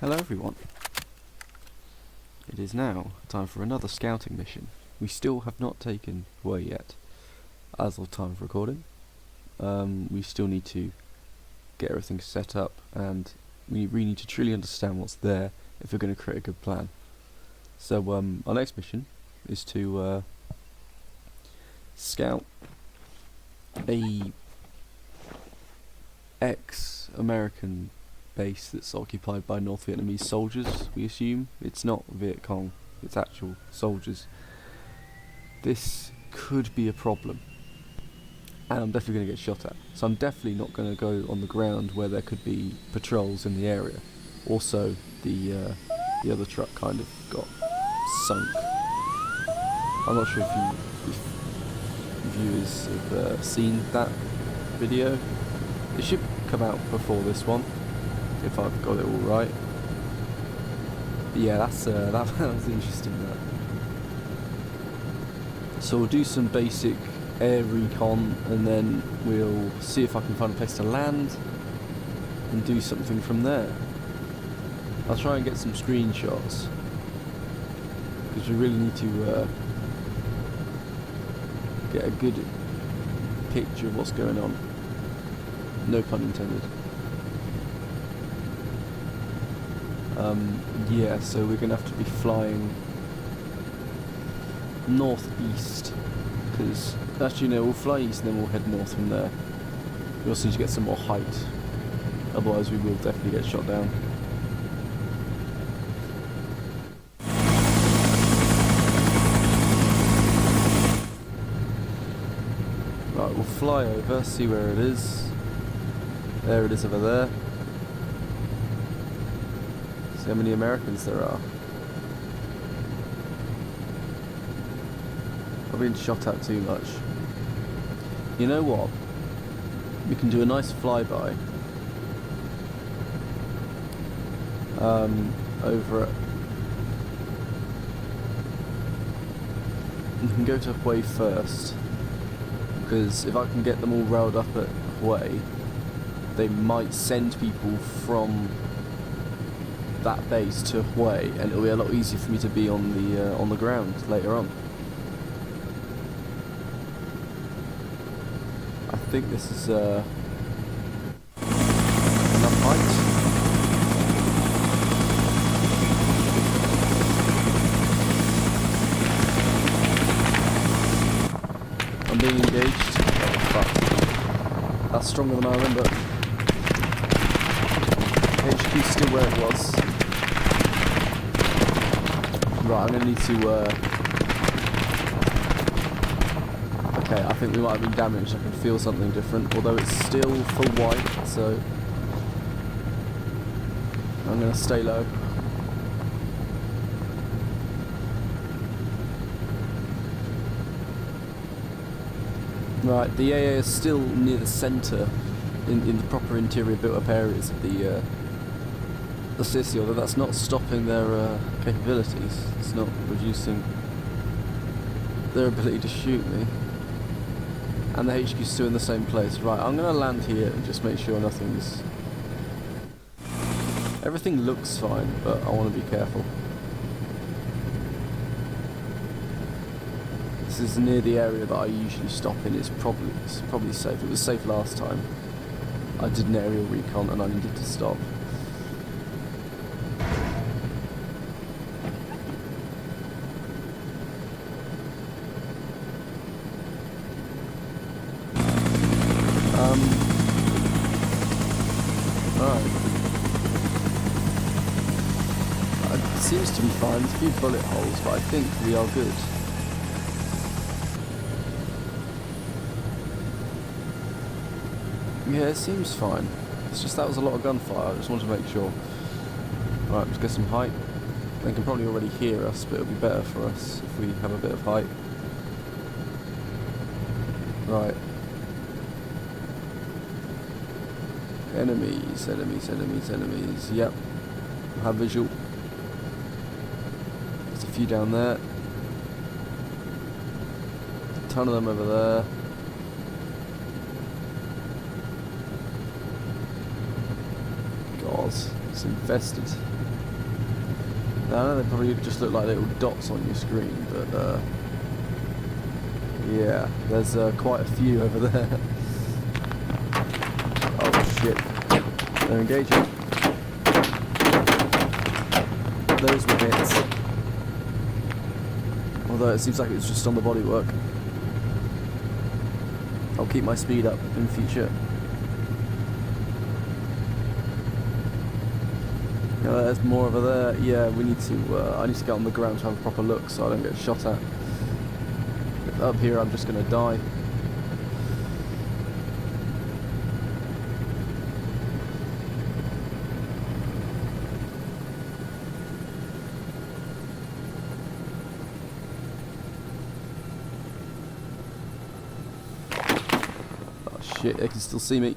Hello everyone. It is now time for another scouting mission. We still have not taken HUE yet, as of time of recording. We still need to get everything set up, and we really need to truly understand what's there if we're going to create a good plan. So our next mission is to scout a ex-American base that's occupied by North Vietnamese soldiers, we assume. It's not Viet Cong, it's actual soldiers. This could be a problem, and I'm definitely going to get shot at. So I'm definitely not going to go on the ground where there could be patrols in the area. Also, the other truck kind of got sunk. I'm not sure if viewers have seen that video. It should come out before this one, if I've got it all right. But yeah, that was interesting. That. So we'll do some basic air recon, and then we'll see if I can find a place to land and do something from there. I'll try and get some screenshots, because we really need to get a good picture of what's going on. No pun intended. Yeah, so we're going to have to be flying northeast, because actually no, we'll fly east and then we'll head north from there. We also need to get some more height, otherwise we will definitely get shot down. Right, we'll fly over, see where it is. There it is over there. See how many Americans there are. I've been shot at too much. You know what? We can do a nice flyby over it. We can go to HUE first, because if I can get them all riled up at HUE, they might send people from that base to HUE, and it'll be a lot easier for me to be on the ground later on. I think this is enough height. I'm being engaged. Oh, fuck. That's stronger than I remember. HQ's still where it was. Right, I'm going to need to... Okay, I think we might have been damaged. I can feel something different, although it's still full white, so... I'm going to stay low. Right, the AA is still near the centre, in the proper interior built-up areas of the city, although that's not stopping their capabilities. It's not reducing their ability to shoot me. And the HQ's still in the same place. Right, I'm going to land here and just make sure nothing's... Everything looks fine, but I want to be careful. This is near the area that I usually stop in. It's probably safe. It was safe last time. I did an aerial recon and I needed to stop. Alright. It seems to be fine. There's a few bullet holes, but I think we are good. Yeah, it seems fine. It's just that was a lot of gunfire. I just wanted to make sure. Alright, let's get some height. They can probably already hear us, but it'll be better for us if we have a bit of height. Right. Enemies, enemies, enemies, enemies. Yep. I have visual. There's a few down there. A ton of them over there. God, it's infested. I know they probably just look like little dots on your screen, but yeah, there's quite a few over there. Oh shit, they're engaging. Those were hits. Although it seems like it's just on the bodywork. I'll keep my speed up in future. There's more over there. Yeah, we need to. I need to get on the ground to have a proper look so I don't get shot at. If up here, I'm just gonna die. Oh shit! They can still see me.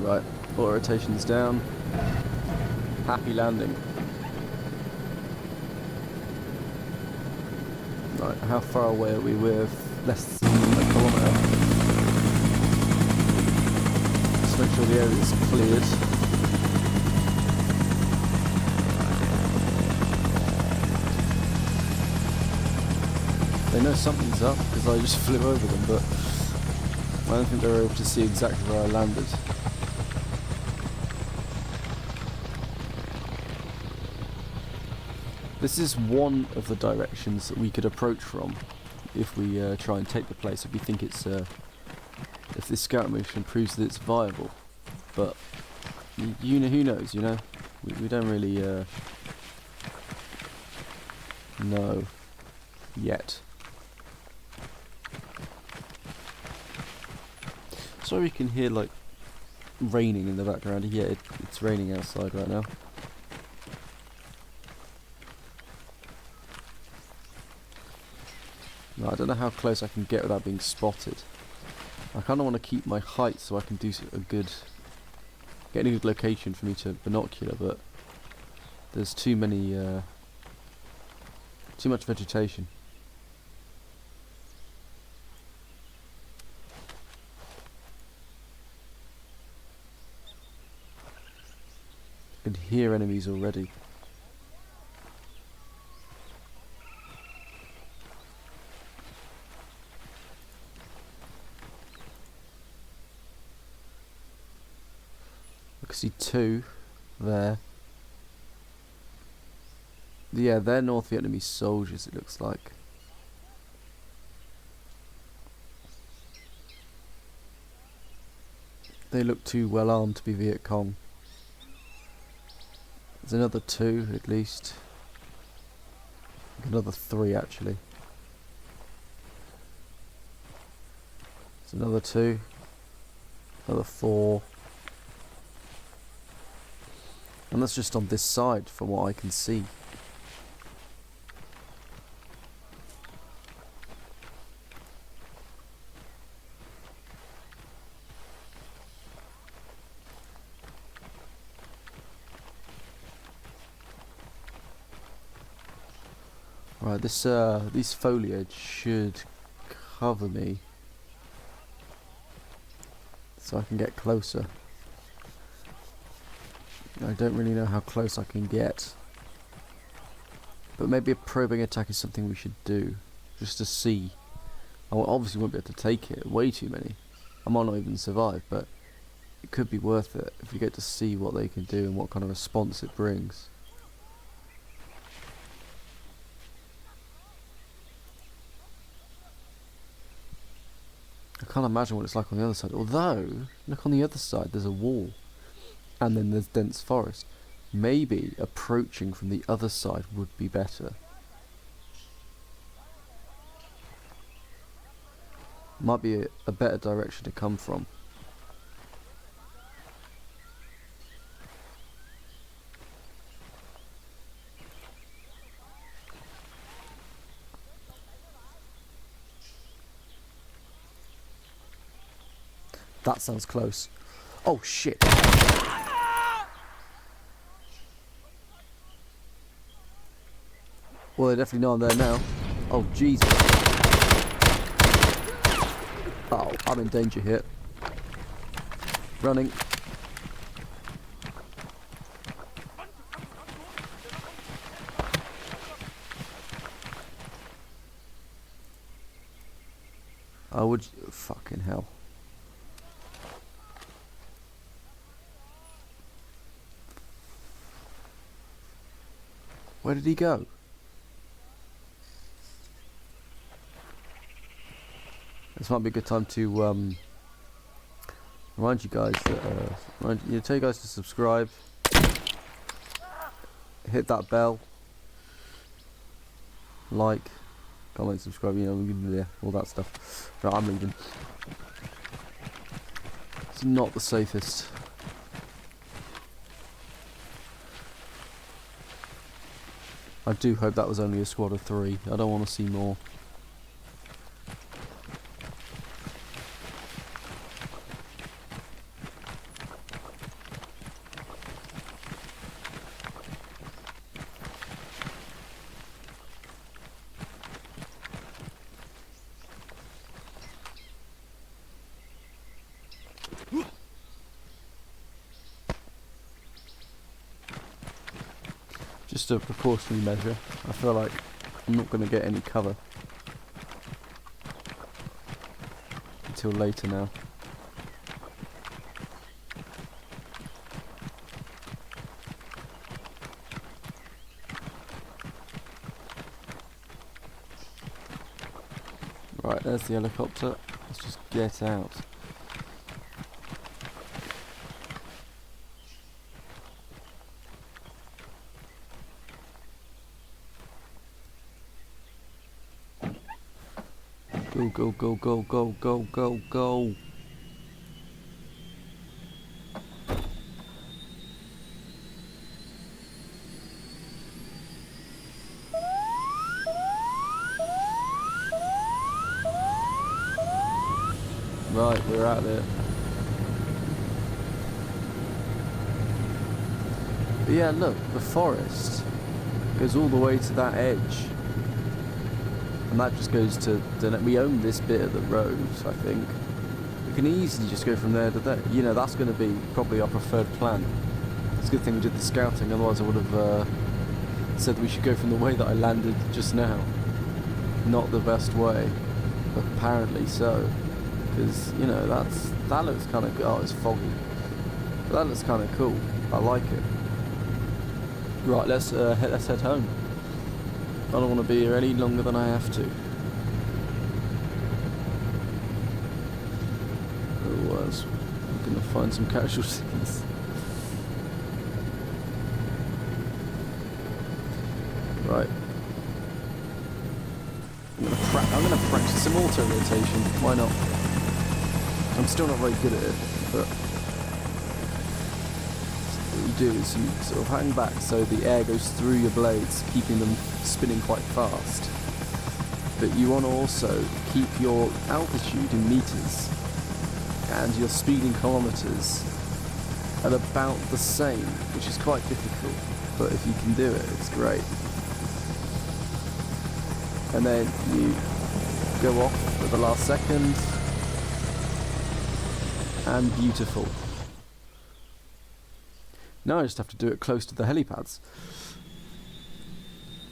Right, auto rotation's down. Happy landing. Right, how far away are we? We're less than a kilometre. Just make sure the area is cleared. They know something's up because I just flew over them, but I don't think they were able to see exactly where I landed. This is one of the directions that we could approach from if we try and take the place, if we think it's if this scout mission proves that it's viable. But you know, who knows, you know? We don't really know yet. So we can hear like raining in the background. Yeah, it's raining outside right now. No, I don't know how close I can get without being spotted. I kind of want to keep my height so I can do get a good location for me to binocular, but there's too much vegetation. I can hear enemies already. I can see two there. Yeah, they're North Vietnamese soldiers, it looks like. They look too well armed to be Viet Cong. There's another two, at least. Another three, actually. There's another two. Another four. And that's just on this side, from what I can see. Right, this foliage should cover me, so I can get closer. I don't really know how close I can get, but maybe a probing attack is something we should do, just to see. I obviously won't be able to take it, way too many. I might not even survive, but it could be worth it if you get to see what they can do and what kind of response it brings. I can't imagine what it's like on the other side, although, look on the other side, there's a wall. And then there's dense forest. Maybe approaching from the other side would be better. Might be a better direction to come from. That sounds close. Oh shit. Well, they definitely know I'm there now. Oh, Jesus. Oh, I'm in danger here. Running. I would... Fucking hell. Where did he go? This might be a good time to remind you guys that tell you guys to subscribe, hit that bell, like, comment, subscribe, all that stuff. Right, I'm leaving. It's not the safest. I do hope that was only a squad of 3. I don't want to see more. Just a precautionary measure. I feel like I'm not going to get any cover until later now. Right, there's the helicopter. Let's just get out. Go, go, go, go, go, go, go. Right, we're out there. But yeah, look, the forest goes all the way to that edge. And that just goes to, we own this bit of the road, I think. We can easily just go from there to there. You know, that's going to be probably our preferred plan. It's a good thing we did the scouting, otherwise I would have said we should go from the way that I landed just now. Not the best way, but apparently so. Because, you know, that looks kind of good. Oh, it's foggy. But that looks kind of cool. I like it. Right, let's head home. I don't want to be here any longer than I have to. Otherwise, we're going to find some casualties. Right. I'm going to practice some auto rotation. Why not? I'm still not very good at it, but what you do is you sort of hang back so the air goes through your blades, keeping them spinning quite fast. But you want to also keep your altitude in meters and your speed in kilometers at about the same, which is quite difficult, but if you can do it, it's great. And then you go off at the last second, and beautiful. Now I just have to do it close to the helipads.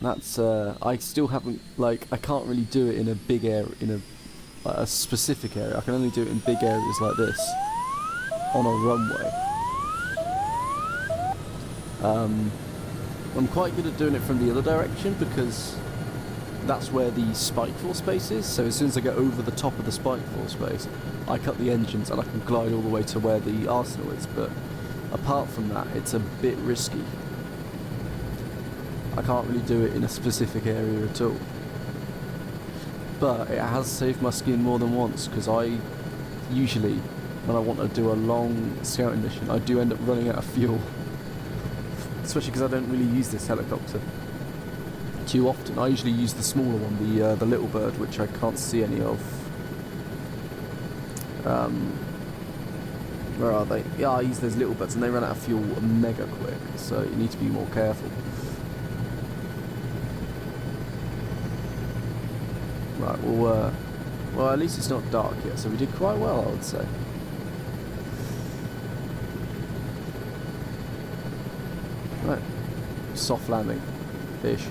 That's I still haven't, like, I can't really do it in a big area, in a specific area. I can only do it in big areas like this on a runway. I'm quite good at doing it from the other direction because that's where the spikeful space is. So as soon as I get over the top of the spikeful space, I cut the engines and I can glide all the way to where the arsenal is. But apart from that, it's a bit risky. I can't really do it in a specific area at all. But it has saved my skin more than once, because I usually, when I want to do a long scouting mission, I do end up running out of fuel. Especially because I don't really use this helicopter too often. I usually use the smaller one, the Little Bird, which I can't see any of. Where are they? Yeah, I use those Little Birds and they run out of fuel mega quick, so you need to be more careful. Right, we'll Well, at least it's not dark yet, so we did quite well, I would say. Right. Soft landing. Fish.